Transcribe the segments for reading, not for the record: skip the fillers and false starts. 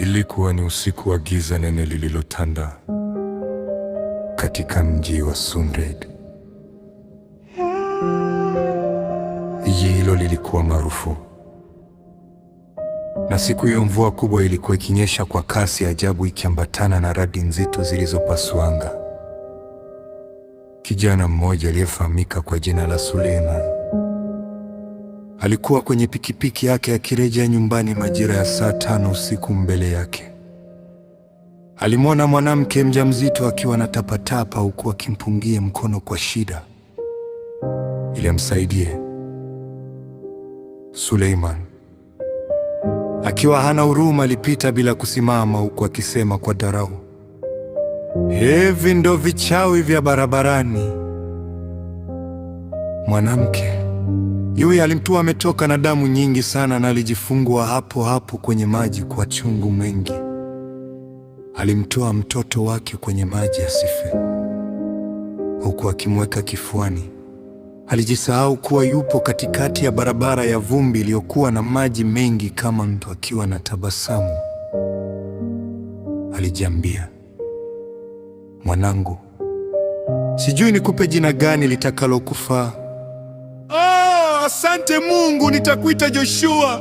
Ilikuwa ni usiku wa giza nene lililotanda katika mji wa Sundred. Jiji hilo lilikuwa maarufu, na siku hiyo mvua kubwa ilikuwa ikinyesha kwa kasi ajabu, ikiambatana na radi nzito zilizopasua anga. Kijana mmoja aliyefahamika kwa jina la Suleiman alikuwa kwenye pikipiki yake akirejea nyumbani majira ya saa 5 usiku. Mbele yake alimwona mwanamke mjamzito akiwa anatapatapa huku akimpungia mkono kwa shida ili amsaidie. Suleiman akiwa hana huruma alipita bila kusimama, huku akisema kwa dharau, "Hivi ndo vichawi vya barabarani?" Mwanamke yule alimtua ametoka na damu nyingi sana, na alijifungua hapo hapo kwenye maji kwa chungu mengi. Alimtoa mtoto wake kwenye maji asife, huku akimweka kifuani. Alijisahau kuwa yupo katikati ya barabara ya vumbi iliyokuwa na maji mengi kama mtu akiwa na tabasamu. Alijiambia, "Mwanangu, sijui nikupe jina gani litakalokufaa." Asante Mungu, nitakuita Joshua,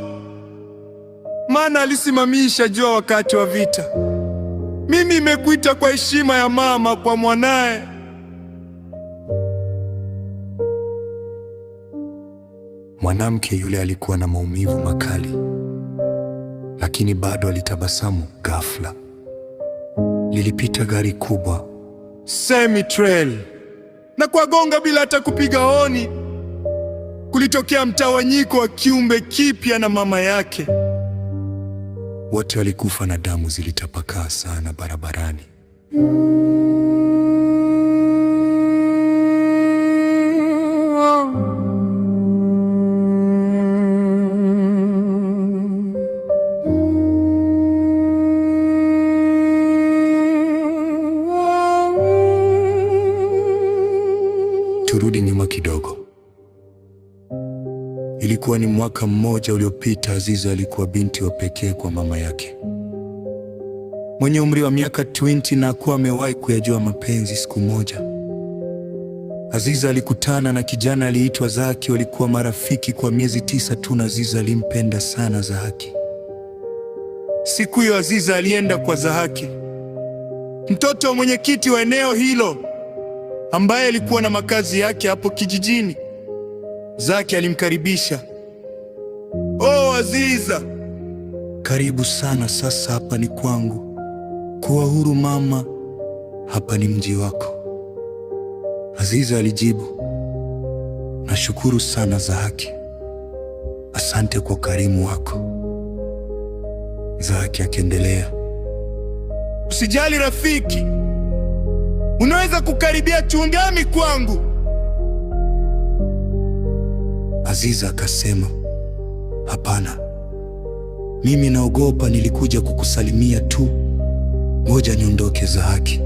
maana alisimamisha jua wakati wa vita. Mimi nimekuita kwa heshima ya mama kwa mwanae. Mwanamke yule alikuwa na maumivu makali, lakini bado alitabasamu. Ghafla lilipita gari kubwa semi-trail na kuwagonga bila hata kupiga honi. Kulitokea mtawanyiko wa kiumbe kipya na mama yake. Wote walikufa na damu zilitapakaa sana barabarani. Turudi nyuma kidogo. Ilikuwa ni mwaka mmoja uliopita. Aziza alikuwa binti wa pekee kwa mama yake, mwenye umri wa miaka 20, na hakuwa amewahi kuyajua mapenzi. Siku moja Aziza alikutana na kijana aliitwa Zaki. Walikuwa marafiki kwa miezi 9 tu, na Aziza alimpenda sana Zaki. Siku hiyo Aziza alienda kwa Zaki, mtoto wa mwenyekiti wa eneo hilo, ambaye alikuwa na makazi yake hapo kijijini. Zaki alimkaribisha. "Oh, Aziza, karibu sana. Sasa hapa ni kwangu. Kuwa huru mama, hapa ni mji wako." Aziza alijibu, "Nashukuru sana Zaki, asante kwa ukarimu wako." Zaki akaendelea, "Usijali rafiki, unaweza kukaribia chungami kwangu." Aziza akasema, "Hapana, mimi naogopa. Nilikuja kukusalimia tu, ngoja niondoke." Zaki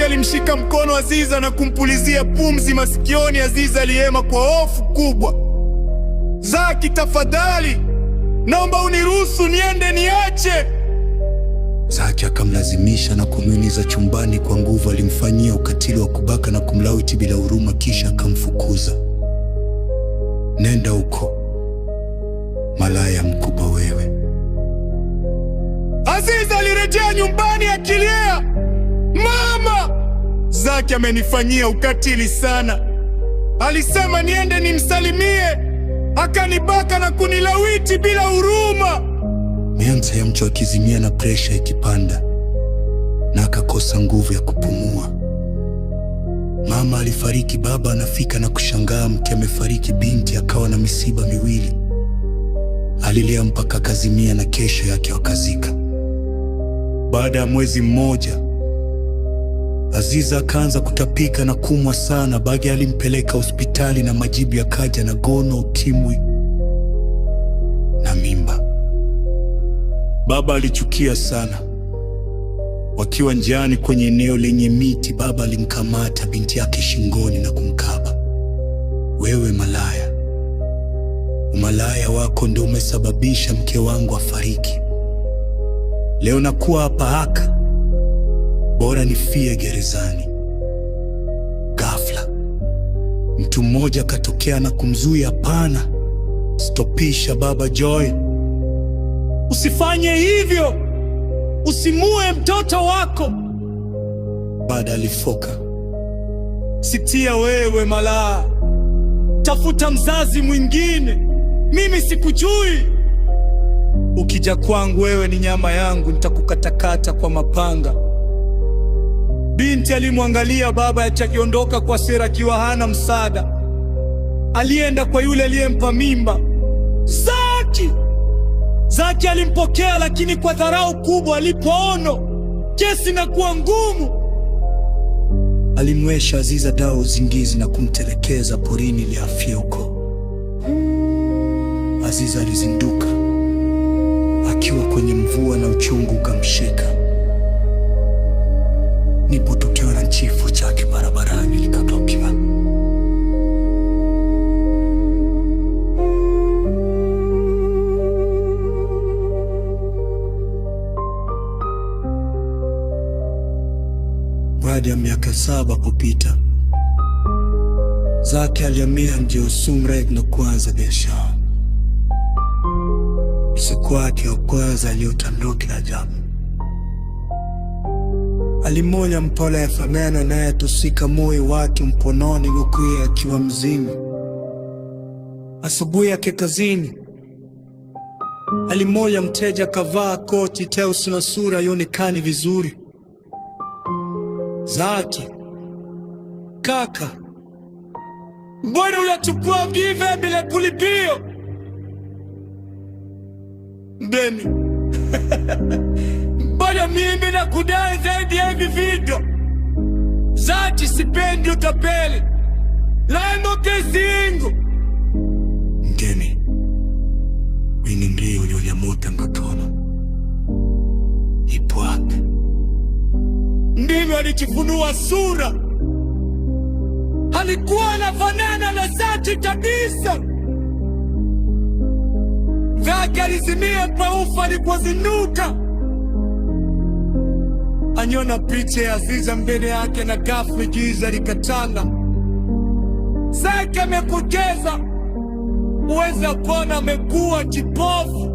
alimshika mkono Aziza na kumpulizia pumzi masikioni. Aziza alihema kwa hofu kubwa. "Zaki, tafadhali, naomba uniruhusu niende, niache." Zaki akamlazimisha na kumwingiza chumbani kwa nguvu. Alimfanyia ukatili wa kubaka na kumlawiti bila huruma, kisha akamfukuza. "Nenda huko, malaya mkubwa wewe." Aziza alirejea nyumbani akilia, "Mama, Zaki amenifanyia ukatili sana. Alisema niende nimsalimie, akanibaka na kunilawiti bila huruma." Mianza ya mtu akizimia na presha ikipanda, na akakosa nguvu ya kupumua. Mama alifariki, baba anafika na kushangaa mke amefariki, binti akawa na misiba miwili. Alilia mpaka akazimia, na kesho yake wakazika. Baada ya mwezi mmoja, Aziza akaanza kutapika na kumwa sana. Bage alimpeleka hospitali na majibu yakaja na gono, ukimwi na mimba. Baba alichukia sana. Wakiwa njiani kwenye eneo lenye miti, baba alimkamata binti yake shingoni na kumkaba. "Wewe malaya, Umalaya wako ndio umesababisha mke wangu afariki. Leo nakuwa hapa haka, bora nifie gerezani. Ghafla mtu mmoja katokea na kumzuia. Hapana, stopisha baba Joy, usifanye hivyo, usimue mtoto wako. Baada alifoka, sitia wewe malaya, tafuta mzazi mwingine, mimi sikujui. Ukija kwangu wewe ni nyama yangu, nitakukatakata kwa mapanga. Binti alimwangalia baba akiondoka kwa sera akiwa hana msaada. Alienda kwa yule aliyempa mimba, Zaki alimpokea, lakini kwa dharau kubwa. Alipoona kesi na kuwa ngumu, alimwesha Aziza dawa uzingizi na kumtelekeza porini ili afie huko. Aziza alizinduka akiwa kwenye mvua na uchungu ukamshika. Nipo tukiwa na chifu chake barabarani likatokea. Baada ya miaka 7 kupita, Zaki alihamia mji wa Sumreg na kuanza biashara. Usiku wake wa kwanza aliotandoki ajabu. Alimoja mpole ya famena naye tusika moyo wake mpononi huku yeye akiwa mzima. Asubuhi yake kazini, alimoja mteja kavaa koti teusi na sura ionekani vizuri. Zaki, kaka, mbona unachukua vive bila kulipio? Beni, mbona mimi nakudai zaidi ya hivi vitu? Zaki, sipendi utapeli, laendo kesi yangu. Mgeni, wini ndiyo yoyamuta ngatono ipo hapa. Ndivyo alijifunua sura. Alikuwa anafanana na Zaki kabisa. Zaki alizimia kwa ufa alipozinduka. Aniona picha ya Aziza mbele yake na ghafla giza likatanda. Zaki amepoteza uwezo wa kuona, amekuwa kipofu.